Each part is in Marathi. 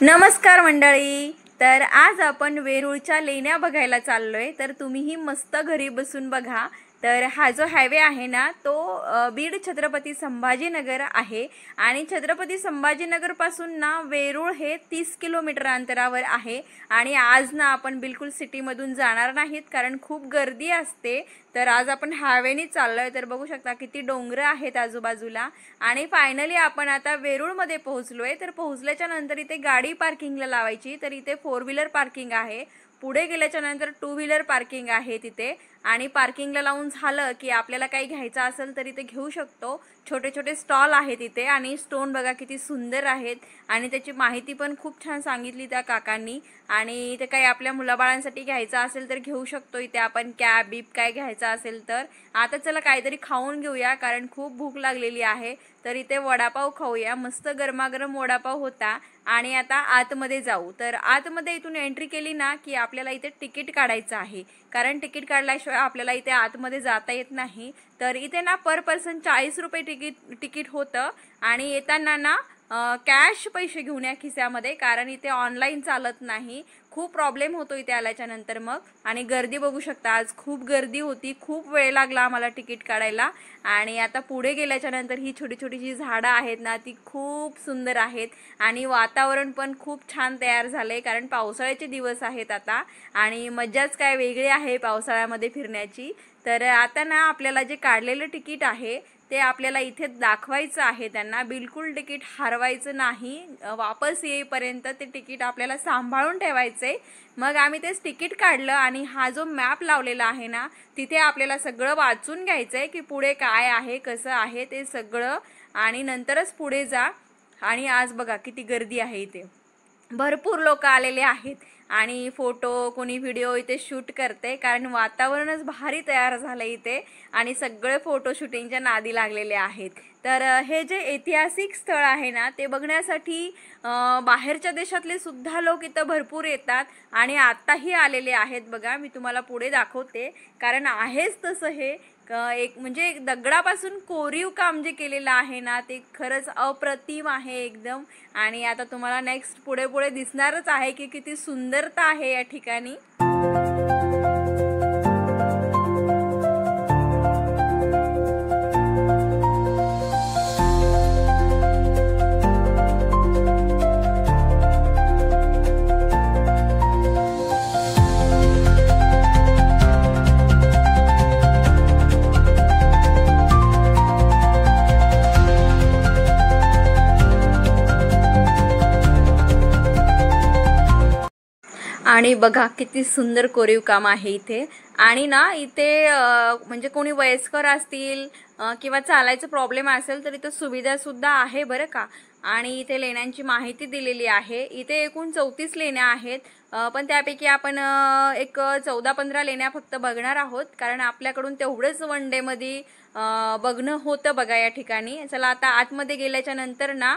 नमस्कार मंडळी। तर आज आपण वेरूळच्या लेण्या बघायला चाललोय। तर तुम्हीही मस्त घरी बसून बघा। तर हा जो हायवे आहे ना तो बीड छत्रपती संभाजीनगर आहे आणि छत्रपती संभाजीनगर पासून ना वेरूळ हे 30 किलोमीटर अंतरावर आहे। आणि आज ना आपण बिलकुल सिटी मधून जाणार नाहीत कारण खूप गर्दी असते। तर आज आपण हायवेने चाललोय। तर बघू शकता किती डोंगर आहेत आजूबाजूला आणि फायनली आपण आता वेरूळ मध्ये पोहोचलोय। तर पोहोचल्याच्या नंतर इथे गाडी पार्किंगला लावायची। तर इथे 4 व्हीलर पार्किंग आहे, पुढे गेल्याच्या नंतर 2 व्हीलर पार्किंग आहे तिथे। आणि पार्किंगला लावून झालं की आपल्याला काही घ्यायचं असेल तर इथे घेऊ शकतो। छोटे छोटे स्टॉल आहेत इथे आणि स्टोन बघा किती सुंदर आहेत आणि त्याची माहिती पण खूप छान सांगितली त्या काकांनी। आणि इथे काही आपल्या मुलाबाळांसाठी घ्यायचं असेल तर घेऊ शकतो इथे आपण। कॅप बीप काय घ्यायचं असेल तर आता चला काहीतरी खाऊन घेऊया कारण खूप भूक लागलेली आहे। तर इथे वडापाव खाऊया, मस्त गरमागरम वडापाव होता। आणि आता आतमध्ये जाऊ। तर आतमध्ये इथून एंट्री केली ना की आपल्याला इथे तिकीट काढायचं आहे कारण तिकीट काढल्याशिवाय आपल्याला इथे आतमध्ये जाता येत नाही। तर इथे ना पर पर्सन 40 रुपये तिकीट होतं आणि येताना ना कॅश पैसे घेऊन या खिशामध्ये कारण इथे ऑनलाईन चालत नाही। खूप प्रॉब्लेम होतो इथे आल्याच्या नंतर मग। आणि गर्दी बघू शकता, आज खूप गर्दी होती, खूप वेळ लागला आम्हाला तिकीट काढायला। आणि आता पुढे गेल्याच्या नंतर ही छोटी छोटी जी झाडं आहेत ना ती खूप सुंदर आहेत आणि वातावरण पण खूप छान तयार झाले कारण पावसाळ्याचे दिवस आहेत आता आणि मज्जाच काय वेगळी आहे पावसाळ्यामध्ये फिरण्याची। तर आता ना आपल्याला जे काढलेलं तिकीट आहे ते आपल्याला इथे दाखवायचं आहे त्यांना। बिलकुल तिकीट हरवायचं नाही, वापस येईपर्यंत ते तिकीट आपल्याला सांभाळून ठेवायचंय। मग आम्ही तेच तिकीट काढलं आणि हा जो मॅप लावलेला आहे ना तिथे आपल्याला सगळं वाचून घ्यायचंय की पुढे काय आहे कसं आहे ते सगळं आणि नंतरच पुढे जा। आणि आज बघा किती गर्दी आहे इथे, भरपूर लोक आलेले आहेत आणि फोटो कोणी व्हिडिओ इथे शूट करते कारण वातावरणच भारी तयार झालं इथे आणि सगळे फोटो शूटिंगच्या नादी लागलेले आहेत। तर हे जे ऐतिहासिक स्थळ आहे ना ते बघण्यासाठी बाहेरच्या देशातले सुद्धा लोक इथं भरपूर येतात आणि आताही आलेले आहेत बघा। मी तुम्हाला पुढे दाखवते कारण आहेच तसं हे एक म्हणजे दगडापासून कोरीव काम जे केलेलं आहे ना ते खरंच अप्रतिम आहे एकदम। आणि आता तुम्हाला नेक्स्ट पुढे पुढे दिसणारच आहे की किती सुंदरता आहे या ठिकाणी। आणि बघा किती सुंदर कोरीव काम आहे इथे। आणि ना इथे म्हणजे कोणी वयस्कर असतील किंवा चालायचं प्रॉब्लेम असेल तर इथे सुविधा सुद्धा आहे बरं का। आणि इथे लेण्यांची माहिती दिलेली आहे। इथे एकूण 34 लेण्या आहेत पण त्यापैकी आपण एक 14-15 लेण्या फक्त बघणार आहोत कारण आपल्याकडून तेवढंच वन डे मध्ये बघणं होतं बघा या ठिकाणी। चला आता आतमध्ये गेल्याच्या नंतर ना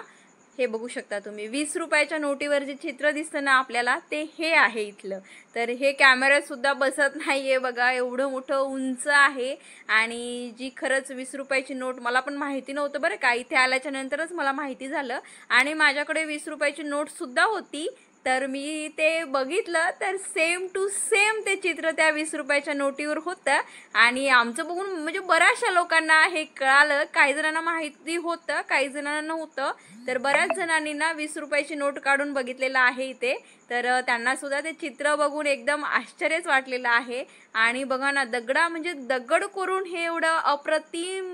हे बघू शकता तुम्ही 20 रुपयाच्या नोटीवर जे चित्र दिसतं ना आपल्याला ते हे आहे इथलं। तर हे कॅमेरा सुद्धा बसत नाहीये बघा, एवढं मोठं उंच आहे। आणि जी खरंच 20 रुपयाची नोट मला पण माहिती नव्हतं बरं का, इथे आल्याच्या नंतरच मला माहिती झालं। आणि माझ्याकडे 20 रुपयाची नोट सुद्धा होती तर मी ते बघितलं तर सेम टू सेम ते चित्र त्या 20 रुपयाच्या नोटीवर होतं। आणि आमचं बघून म्हणजे बऱ्याचशा लोकांना हे कळालं, काही जणांना माहिती होतं काही जणांना नव्हतं। तर बऱ्याच जणांनी ना 20 रुपयाची नोट काढून बघितलेलं आहे इथे। तर त्यांना सुद्धा ते चित्र बघून एकदम आश्चर्यच वाटलेलं आहे। आणि बघा ना दगडा म्हणजे दगड करून हे एवढं अप्रतिम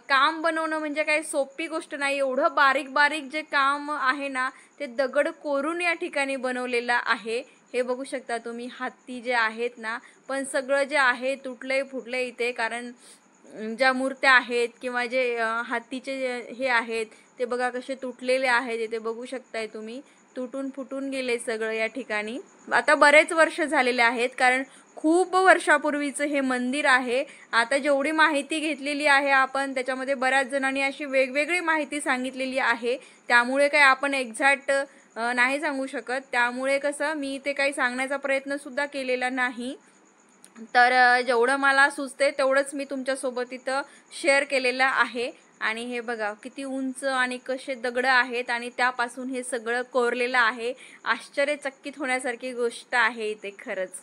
काम बनवणं म्हणजे काही सोपी गोष्ट नाही। एवढं बारीक बारीक जे काम आहे ना ते दगड कोरून या ठिकाणी बनवलेलं आहे। हे बघू शकता तुम्ही, हत्ती जे आहेत ना पण सगळं जे आहे तुटले फुटले इथे कारण ज्या मूर्त्या आहेत किंवा जे हत्तीचे हे आहेत ते बघा कसे तुटलेले आहेत। इथे बघू शकताय तुम्ही, तुटून फुटून गेले सगळं या ठिकाणी। आता बरेच वर्ष झालेले आहेत कारण खूप वर्षापूर्वीचं हे मंदिर आहे। आता जेवढी माहिती घेतलेली आहे आपण त्याच्यामध्ये बऱ्याच जणांनी अशी वेगवेगळी माहिती सांगितलेली आहे त्यामुळे काय आपण एक्झॅक्ट नाही सांगू शकत। त्यामुळे कसं मी ते काही सांगण्याचा प्रयत्न सुद्धा केलेला नाही। तर जेवढं मला सुचते तेवढंच मी तुमच्या सोबत इथं शेअर केलेलं आहे। आणि हे बघा किती उंच आणि कसे दगड आहेत आणि त्यापासून हे सगळं कोरलेलं आहे. आश्चर्यचकित होण्यासारखी गोष्ट आहे इथे खरंच.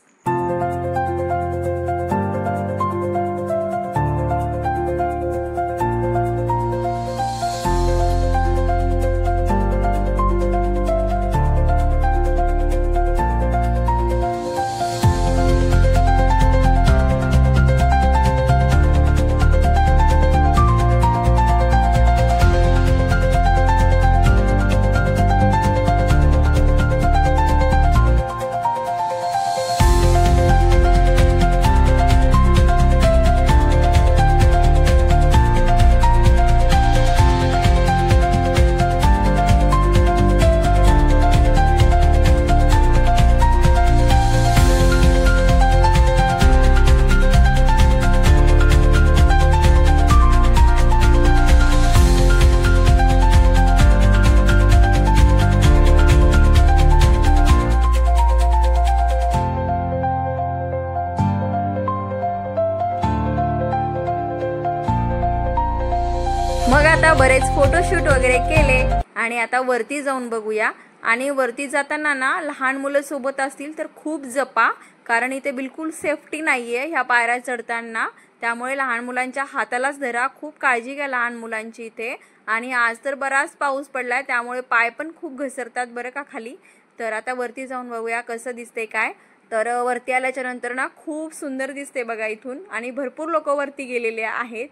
मग आता बरेच फोटोशूट वगैरे केले आणि आता वरती जाऊन बघूया. आणि वरती जाताना ना लहान मुलं सोबत असतील तर खूप जपा, कारण इथे बिलकुल सेफ्टी नाही आहे ह्या पायऱ्या चढताना. त्यामुळे लहान मुलांच्या हातालाच धरा, खूप काळजी घ्या लहान मुलांची इथे. आणि आज तर बराच पाऊस पडलाय त्यामुळे पाय पण खूप घसरतात बरं का खाली. तर आता वरती जाऊन बघूया कसं दिसते काय. तर वरती आल्याच्या नंतर ना खूप सुंदर दिसते बघा इथून, आणि भरपूर लोक वरती गेलेले आहेत.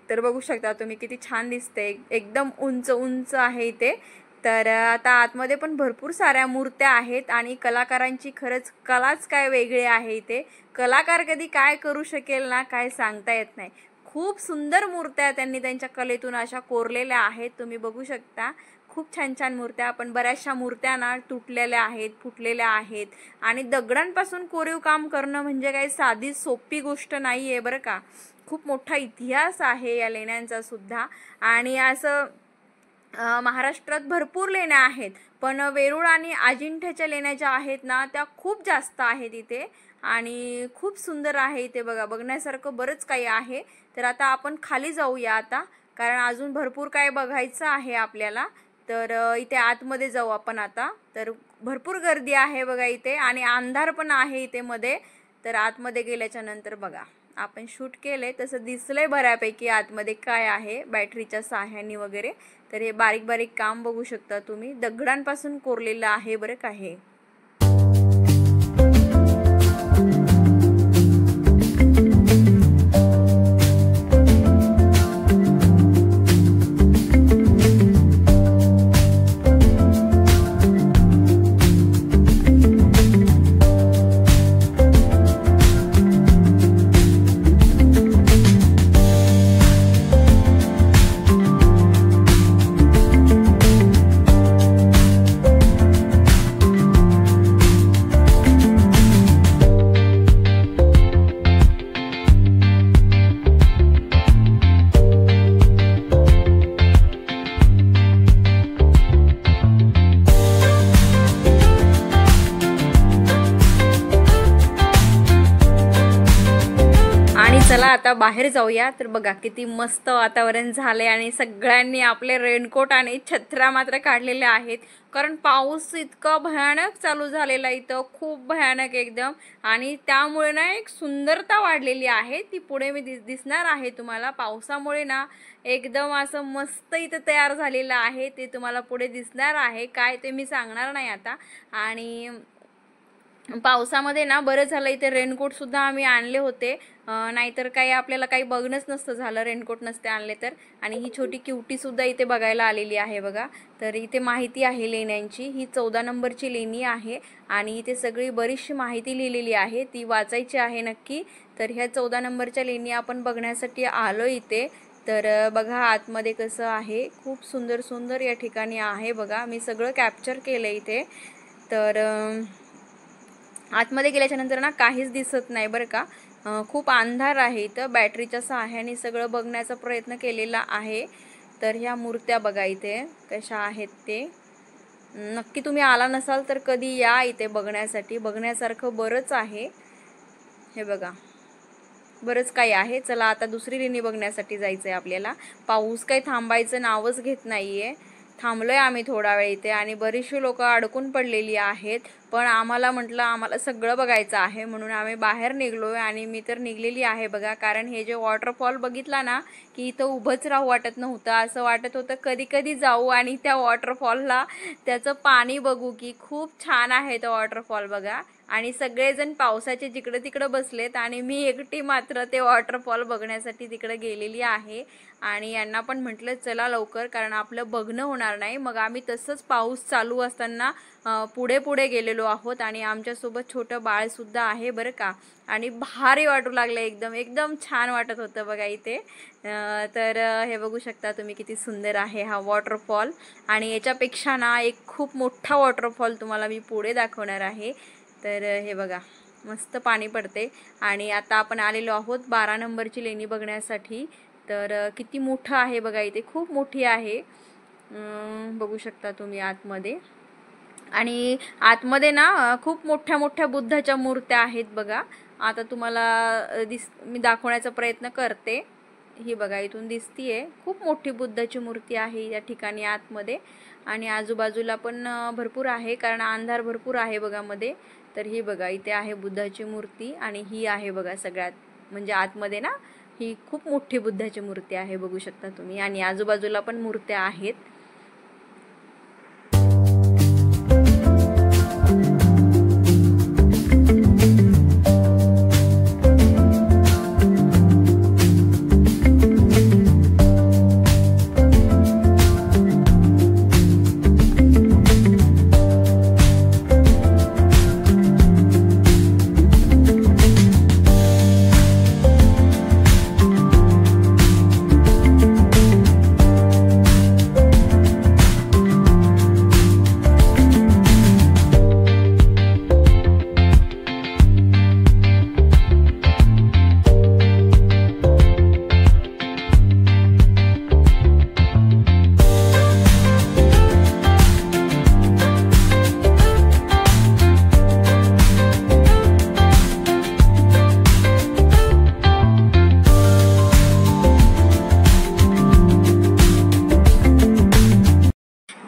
तर बघू शकता तुम्ही किती छान दिसते, एकदम उंच उंच आहे इथे. तर आता आतमध्ये पण भरपूर साऱ्या मूर्त्या आहेत आणि कलाकारांची खरंच कलाच काय वेगळी आहे इथे. कलाकार कधी काय करू शकेल ना काय सांगता येत नाही. खूप सुंदर मूर्त्या त्यांनी त्यांच्या कलेतून अशा कोरलेल्या आहेत, तुम्ही बघू शकता. खूप छान छान मूर्त्या, पण बऱ्याचशा मूर्त्या ना तुटलेल्या आहेत, फुटलेल्या आहेत. आणि दगडांपासून कोरीव काम करणं म्हणजे काही साधी सोपी गोष्ट नाही आहे बरं का. खूप मोठा इतिहास आहे या लेण्यांचा सुद्धा. आणि असं महाराष्ट्रात भरपूर लेण्या आहेत, पण वेरूळ आणि अजिंठ्याच्या लेण्या ज्या आहेत ना त्या खूप जास्त आहेत इथे. आणि खूप सुंदर आहे इथे बघा, बघण्यासारखं बरंच काही आहे. तर आता आपण खाली जाऊया आता, कारण अजून भरपूर काय बघायचं आहे आपल्याला. तर इथे आतमध्ये जाऊ आपण आता. तर भरपूर गर्दी आहे बघा इथे, आणि अंधार पण आहे इथे मध्ये. तर आतमध्ये गेल्याच्या नंतर बघा, आपण शूट केले तसं दिसलंय बऱ्यापैकी आतमध्ये काय आहे बॅटरीच्या साह्याने वगैरे. तर हे बारीक बारीक काम बघू शकता तुम्ही, दगडांपासून कोरलेलं आहे बरं का हे. चला आता बाहेर जाऊया. तर बघा किती मस्त वातावरण झालंय, आणि सगळ्यांनी आपले रेनकोट आणि छत्र्या मात्र काढलेले आहेत, कारण पाऊस इतका भयानक चालू झालेला इथं, खूप भयानक एकदम. आणि त्यामुळे ना एक सुंदरता वाढलेली आहे, ती पुढे मी दिसणार आहे तुम्हाला. पावसामुळे ना एकदम असं मस्त इथं तयार झालेलं आहे, ते तुम्हाला पुढे दिसणार आहे. काय ते मी सांगणार नाही आता. आणि पावसामध्ये ना बरं झालं इथे रेनकोट सुद्धा आम्ही आणले होते, नाहीतर काही आपल्याला काही बघणंच नसतं झालं रेनकोट नसते आणले तर. आणि ही छोटी क्युटी सुद्धा इथे बघायला आलेली आहे बघा. तर इथे माहिती आहे लेण्यांची, ही 14 नंबरची लेणी आहे आणि इथे सगळी बरीचशी माहिती लिहिलेली आहे, ती वाचायची आहे नक्की. तर ह्या 14 नंबरच्या लेणी आपण बघण्यासाठी आलो इथे. तर बघा आतमध्ये कसं आहे, खूप सुंदर सुंदर या ठिकाणी आहे बघा, मी सगळं कॅप्चर केलं इथे. तर आतमध्ये गेल्याच्या नंतर ना काहीच दिसत नाही बरं का, खूप अंधार आहे इथं. बॅटरीच्या सहाय्याने सगळं बघण्याचा प्रयत्न केलेला आहे. तर ह्या मूर्त्या बघा इथे कशा आहेत ते. नक्की तुम्ही आला नसाल तर कधी या इथे बघण्यासाठी, बघण्यासारखं बरंच आहे. हे बघा बरंच काही आहे। चला आता दुसरी लेणी बघण्यासाठी जायचं आहे आपल्याला। पाऊस काही थांबायचं नावच घेत नाहीये। थांबलोय आम्ही थोडा वेळ इथे आणि बरीचशी लोक अडकून पडलेली आहेत, पण आम्हाला म्हटलं आम्हाला सगळं बघायचं आहे म्हणून आम्ही बाहेर निघलोय आणि मी तर निघलेली आहे बघा। कारण हे जे वॉटरफॉल बघितला ना की इथं उभंच राहू वाटत नव्हतं, असं वाटत होतं कधी कधी जाऊ आणि त्या वॉटरफॉलला त्याचं पाणी बघू की खूप छान आहे तो वॉटरफॉल बघा। आणि सगळेजण पावसाचे जिकडे तिकडे बसलेत आणि मी एकटी मात्र ते वॉटरफॉल बघण्यासाठी तिकडे गेलेली आहे। आणि यांना पण म्हटलं चला लवकर, कारण आपलं बघणं होणार नाही। मग आम्ही तसंच पाऊस चालू असताना पुढे पुढे गेलेलो आहोत आणि आमच्यासोबत छोटं बाळ सुद्धा आहे बरं का। आणि भारी वाटू लागले, एकदम एकदम छान वाटत होतं बघा इथे। तर हे बघू शकता तुम्ही किती सुंदर आहे हा वॉटरफॉल। आणि याच्यापेक्षा ना एक खूप मोठा वॉटरफॉल तुम्हाला मी पुढे दाखवणार आहे। तर हे बघा मस्त पाणी पडते आणि आता आपण आलेलो आहोत 12 नंबरची लेणी बघण्यासाठी। तर किती मोठं आहे बघा इथे, खूप मोठी आहे, बघू शकता तुम्ही आतमध्ये। आणि आतमध्ये ना खूप मोठ्या मोठ्या बुद्धाच्या मूर्त्या आहेत बघा। आता तुम्हाला मी दाखवण्याचा प्रयत्न करते। ही बघा इथून दिसतीये, खूप मोठी बुद्धाची मूर्ती आहे या ठिकाणी आतमध्ये। आणि आजूबाजूला पण भरपूर आहे, कारण अंधार भरपूर आहे बघा मध्ये। तर ही बघा इथे आहे बुद्धाची मूर्ती आणि ही आहे बघा सगळ्यात म्हणजे आतमध्ये ना ही खूप मोठी बुद्धाची मूर्ती आहे, बघू शकता तुम्ही। आणि आजूबाजूला पण मूर्त्या आहेत।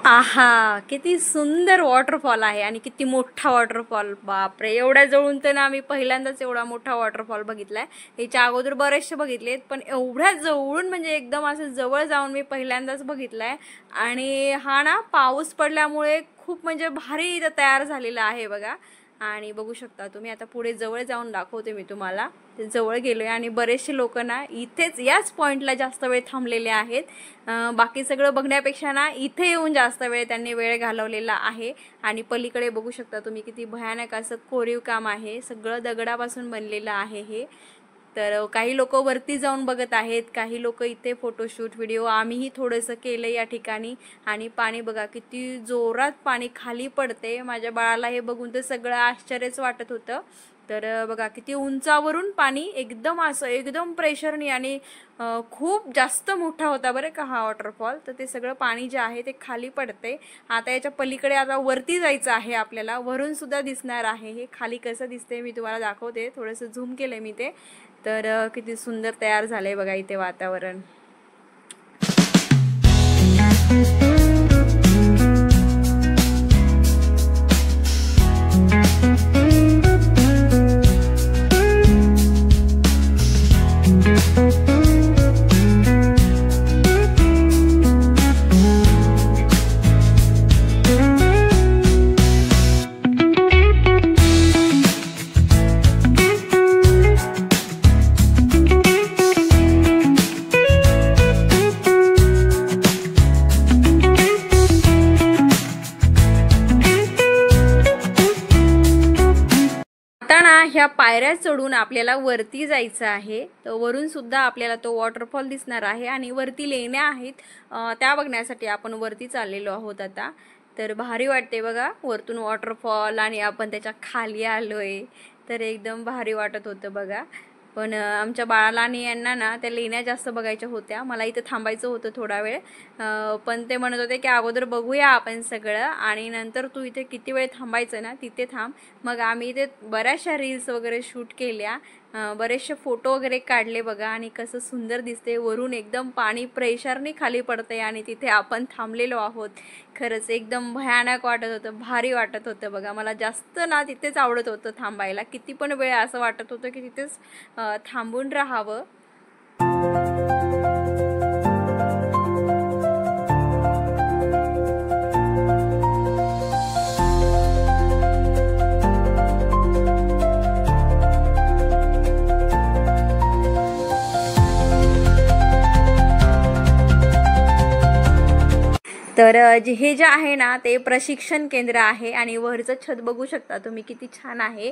आहा, किती सुंदर वॉटरफॉल आहे आणि किती मोठा वॉटरफॉल, बापरे। एवढ्या जवळून तर ना मी पहिल्यांदाच एवढा मोठा वॉटरफॉल बघितलाय। याच्या अगोदर बरेचसे बघितलेत, पण एवढ्या जवळून म्हणजे एकदम असं जवळ जाऊन मी पहिल्यांदाच बघितलाय। आणि हा ना पाऊस पडल्यामुळे खूप म्हणजे भारी इथं तयार झालेला आहे बघा। आणि बघू शकता तुम्ही, आता पुढे जवळ जाऊन दाखवते मी तुम्हाला। जवळ गेलोय आणि बरेचसे लोक ना इथेच याच पॉइंटला जास्त वेळ थांबलेले आहेत। बाकी सगळं बघण्यापेक्षा ना इथे येऊन जास्त वेळ त्यांनी वेळ घालवलेला आहे। आणि पलीकडे बघू शकता तुम्ही किती भयानक असं कोरीव काम आहे, सगळं दगडापासून बनलेलं आहे हे। तर काही लोक वरती जाऊन बघत आहेत, काही लोक इथे फोटोशूट व्हिडिओ, आम्हीही थोडंसं केलं या ठिकाणी। आणि पाणी बघा किती जोरात पाणी खाली पडते, माझ्या बाळाला हे बघून तर सगळं आश्चर्यच वाटत होतं। तर बघा किती उंचावरून पाणी एकदम असं एकदम प्रेशरनी आणि खूप जास्त मोठा होता बरं का हा वॉटरफॉल। तर ते सगळं पाणी जे आहे ते खाली पडते। आता याच्या पलीकडे आता वरती जायचं आहे आपल्याला, वरून सुद्धा दिसणार आहे हे। खाली कसं दिसते मी तुम्हाला दाखवते, थोडंसं झूम केलंय मी ते। तर किती सुंदर तयार झालंय बघा इथे वातावरण। ह्या पायऱ्या चढून आपल्याला वरती जायचं आहे। तर वरून सुद्धा आपल्याला तो वॉटरफॉल दिसणार आहे आणि वरती लेण्या आहेत, त्या बघण्यासाठी आपण वरती चाललेलो आहोत आता। तर भारी वाटते बघा वरतून वॉटरफॉल आणि आपण त्याच्या खाली आलोय, तर एकदम भारी वाटत होतं बघा। पण आमच्या बाळाला आणि यांना ना त्या लेण्या जास्त बघायच्या होत्या, मला इथं थांबायचं होतं थोडा वेळ। पण ते म्हणत होते की अगोदर बघूया आपण सगळं आणि नंतर तू इथे किती वेळ थांबायचं ना तिथे थांब। मग आम्ही इथे बऱ्याचशा रील्स वगैरे शूट केल्या बरेचसे फोटो वगैरे काढले बघा आणि कसं सुंदर दिसते, वरून एकदम पाणी प्रेशरने खाली पडतंय आणि तिथे आपण थांबलेलो आहोत. खरंच एकदम भयानक वाटत होतं, भारी वाटत होतं बघा. मला जास्त ना तिथेच आवडत होतं थांबायला, किती पण वेळ असं वाटत होतं की तिथेच थांबून राहावं. तर हे जे आहे ना ते प्रशिक्षण केंद्र आहे आणि वरचं छत बघू शकता तुम्ही किती छान आहे.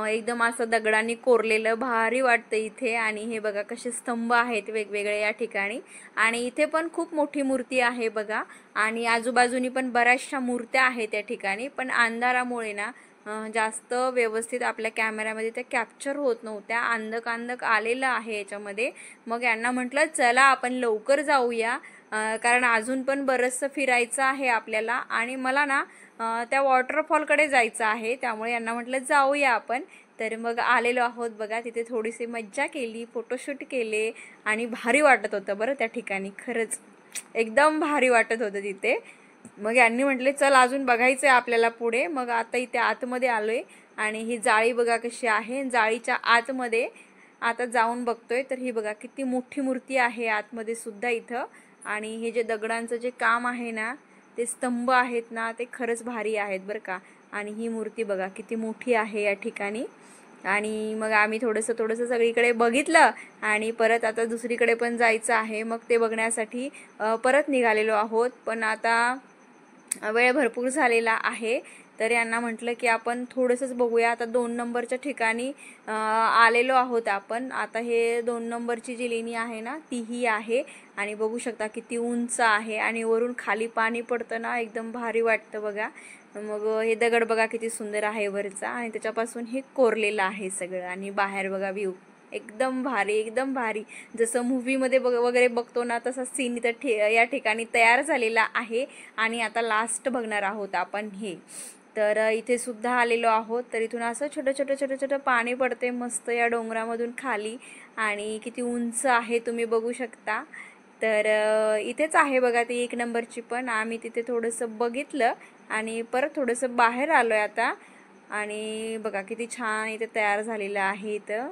एकदम असं दगडांनी कोरलेलं भारी वाटतं इथे. आणि हे बघा कसे स्तंभ आहेत वेगवेगळे या ठिकाणी. आणि इथे पण खूप मोठी मूर्ती आहे बघा. आणि आजूबाजूनी पण बऱ्याचशा मूर्त्या आहेत त्या ठिकाणी, पण अंधारामुळे ना जास्त व्यवस्थित आपल्या कॅमेऱ्यामध्ये त्या कॅप्चर होत नव्हत्या. अंधक आलेलं आहे याच्यामध्ये. मग यांना म्हटलं चला आपण लवकर जाऊया, कारण अजून पण बरंचसं फिरायचं आहे आपल्याला. आणि मला ना त्या वॉटरफॉलकडे जायचं आहे, त्यामुळे यांना म्हटलं जाऊया आपण. तर मग आलेलो आहोत बघा. तिथे थोडीशी मज्जा केली, फोटोशूट केले आणि भारी वाटत होतं बरं त्या ठिकाणी. खरंच एकदम भारी वाटत होतं तिथे. मग यांनी म्हटले चल अजून बघायचं आहे आपल्याला पुढे. मग आता इथे आतमध्ये आलोय आणि ही जाळी बघा कशी आहे. जाळीच्या आतमध्ये आता जाऊन बघतोय. तर ही बघा किती मोठी मूर्ती आहे आतमध्ये सुद्धा इथं. आणि हे जे दगडांचं जे काम आहे ना, ते स्तंभ आहेत ना, ते खरंच भारी आहेत बरं का. आणि ही मूर्ती बघा किती मोठी आहे या ठिकाणी. आणि मग आम्ही थोडंसं सगळीकडे बघितलं आणि परत आता दुसरीकडे पण जायचं आहे. मग ते बघण्यासाठी परत निघालेलो आहोत. पण आता वेळ भरपूर झालेला आहे. तर यांना म्हटलं की आपण थोडंसंच बघूया. आता 2 नंबरच्या ठिकाणी आलेलो आहोत आपण. आता हे 2 नंबरची जी लेणी आहे ना तीही आहे. आणि बघू शकता किती उंच आहे आणि वरून खाली पाणी पडतं ना, एकदम भारी वाटतं बघा. मग हे दगड बघा किती सुंदर आहे वरचा, आणि त्याच्यापासून हे कोरलेलं आहे सगळं. आणि बाहेर बघा व्ह्यू एकदम भारी, एकदम भारी. जसं मूवीमध्ये वगैरे बघतो ना, तसा सीन इथं या ठिकाणी तयार झालेला आहे. आणि आता लास्ट बघणार आहोत आपण हे. तर इथे सुद्धा आलेलो आहोत. तर इथून असं छोटं पाणी पडते मस्त या डोंगरामधून खाली. आणि किती उंच आहे तुम्ही बघू शकता. तर इथेच आहे बघा ती 1 नंबरची पण. आम्ही तिथे थोडंसं बघितलं आणि परत थोडंसं बाहेर आलोय आता. आणि बघा किती छान इथे तयार झालेलं आहे इथं.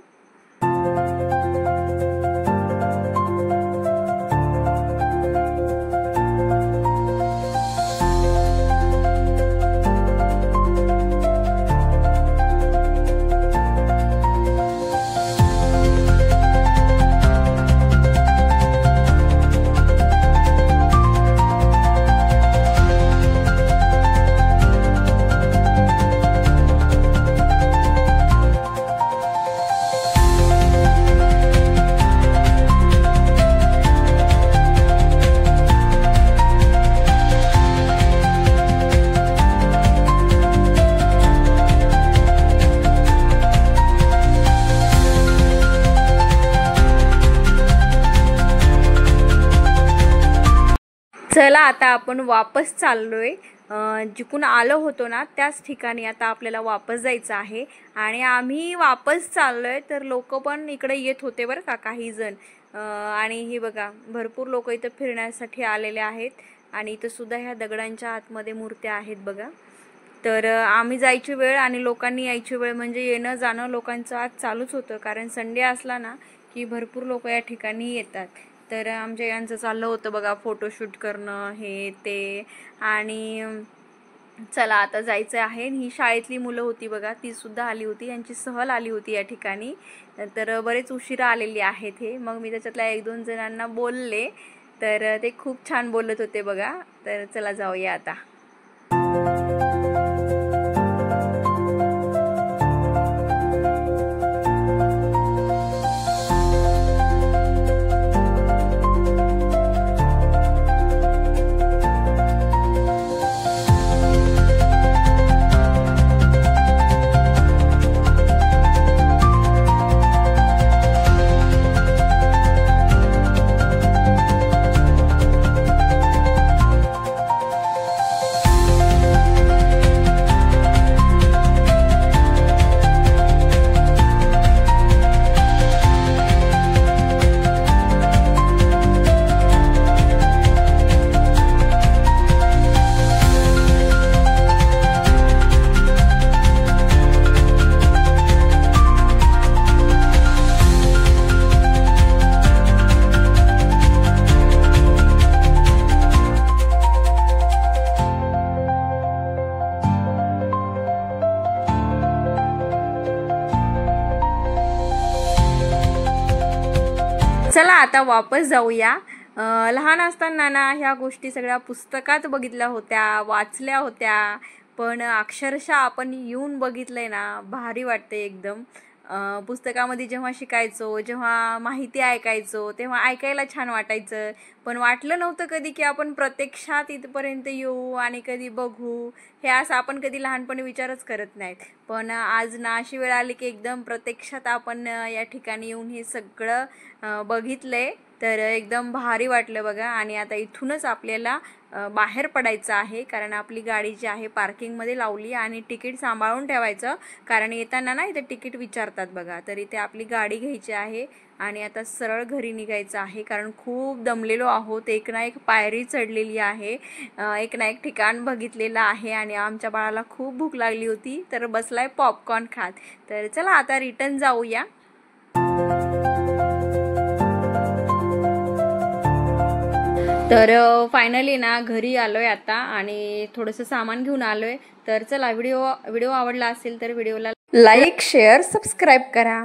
चला आता आपण वापस चाललोय. जिकडून आलो होतो ना त्याच ठिकाणी आता आपल्याला वापस जायचं आहे. आणि आम्ही वापस चाललोय तर लोक पण इकडे येत होते बरं का, काही जण. आणि हे बघा भरपूर लोक इथं फिरण्यासाठी आलेले आहेत. आणि इथं सुद्धा ह्या दगडांच्या आतमध्ये मूर्त्या आहेत बघा. तर आम्ही जायची वेळ आणि लोकांनी यायची वेळ म्हणजे येणं जाणं लोकांचं आज चालूच होतं, कारण संडे असला ना की भरपूर लोक या ठिकाणी येतात. तर आमच्या यांचं चाललं होतं बघा फोटोशूट करणं हे ते. आणि चला आता जायचं आहे. ही शाळेतली मुलं होती बघा, ती सुद्धा आली होती, यांची सहल आली होती या ठिकाणी. तर बरेच उशिरा आलेली आहेत हे. मग मी त्याच्यातल्या 1-2 जणांना बोलले, तर ते खूप छान बोलत होते बघा. तर चला जाऊया आता. चला आता वापस जाऊया। लहान असताना ना ह्या गोष्टी सगळ्या पुस्तकात बघितल्या होत्या, वाचल्या होत्या, पण अक्षरशः आपण येऊन बघितलंय ना, भारी वाटते एकदम। पुस्तकामध्ये जेव्हा शिकायचो, जेव्हा माहिती ऐकायचो, तेव्हा ऐकायला छान वाटायचं, पण वाटलं नव्हतं कधी की आपण प्रत्यक्षात इथपर्यंत येऊ आणि कधी बघू। हे असं आपण कधी लहानपणी विचारच करत नाहीत, पण आज ना अशी वेळ आली की एकदम प्रत्यक्षात आपण या ठिकाणी येऊन हे सगळं बघितलंय, तर एकदम भारी वाटलं बघा। आणि आता इथूनच आपल्याला बाहेर पडायचं आहे, कारण आपली गाडी जी आहे पार्किंगमध्ये लावली आणि तिकीट सांभाळून ठेवायचं, कारण येताना ना इथे तिकीट विचारतात बघा। तर इथे आपली गाडी घ्यायची आहे आणि आता सरळ घरी निघायचं आहे, कारण खूप दमलेलो आहोत। एक ना एक पायरी चढलेली आहे, एक ना एक ठिकाण बघितलेलं आहे आणि आमच्या बाळाला खूप भूक लागली होती, तर बसलाय पॉपकॉर्न खात। तर चला आता रिटर्न जाऊया। तर फायनली ना घरी आलोय आता आणि थोडंसं सामान घेऊन आलोय। तर चला व्हिडिओ आवडला असेल तर व्हिडिओला लाईक, शेअर, सबस्क्राईब करा।